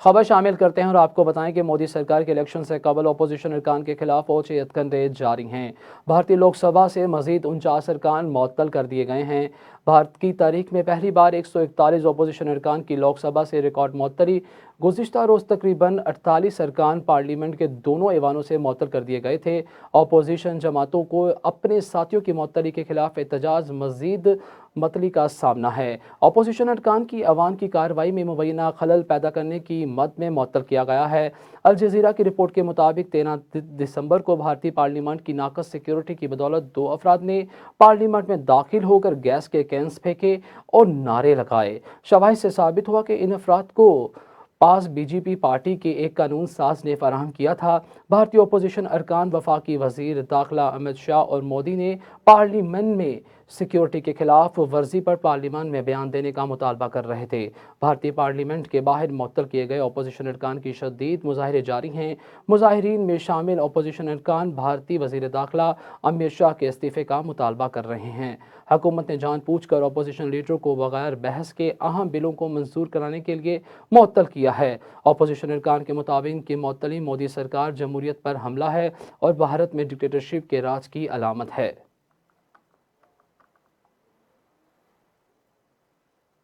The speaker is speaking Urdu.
خبر شامل کرتے ہیں اور آپ کو بتائیں کہ مودی سرکار کے الیکشن سے قبل اپوزیشن ارکان کے خلاف اوچھے ہتھکنڈے جاری ہیں۔ بھارتی لوک سبھا سے مزید 49 ارکان معطل کر دیے گئے ہیں۔ بھارت کی تاریخ میں پہلی بار 141 اپوزیشن ارکان کی لوک سبھا سے ریکارڈ معطلی۔ گزشتہ روز تقریباً 48 ارکان پارلیمنٹ کے دونوں ایوانوں سے معطل کر دیے گئے تھے۔ اپوزیشن جماعتوں کو اپنے ساتھیوں کی معطلی کے خلاف احتجاج مزید معطلی کا سامنا ہے۔ اپوزیشن ارکان کی ایوان کی کارروائی میں مبینہ خلل پیدا کرنے کی مد میں معطل کیا گیا ہے۔ الجزیرہ کی رپورٹ کے مطابق 13 دسمبر کو بھارتی پارلیمنٹ کی ناقص سیکیورٹی کی بدولت 2 افراد نے پارلیمنٹ میں داخل ہو کر گیس کے کینز پھینکے اور نعرے لگائے۔ شواہد سے ثابت ہوا کہ ان افراد کو پاس بی جے پی پارٹی کے ایک قانون ساز نے فراہم کیا تھا۔ بھارتی اپوزیشن ارکان وفاقی وزیر داخلہ امت شاہ اور مودی نے پارلیمنٹ میں سیکیورٹی کے خلاف ورزی پر پارلیمان میں بیان دینے کا مطالبہ کر رہے تھے۔ بھارتی پارلیمنٹ کے باہر معطل کیے گئے اپوزیشن ارکان کی شدید مظاہرے جاری ہیں۔ مظاہرین میں شامل اپوزیشن ارکان بھارتی وزیر داخلہ امت شاہ کے استعفے کا مطالبہ کر رہے ہیں۔ حکومت نے جان بوجھ کر اپوزیشن لیڈروں کو بغیر بحث کے اہم بلوں کو منظور کرانے کے لیے معطل کیا ہے۔ اپوزیشن ارکان کے مطابق کہ معطلی مودی سرکار جمہوریت پر حملہ ہے اور بھارت میں ڈکٹیٹرشپ کے راج کی علامت ہے۔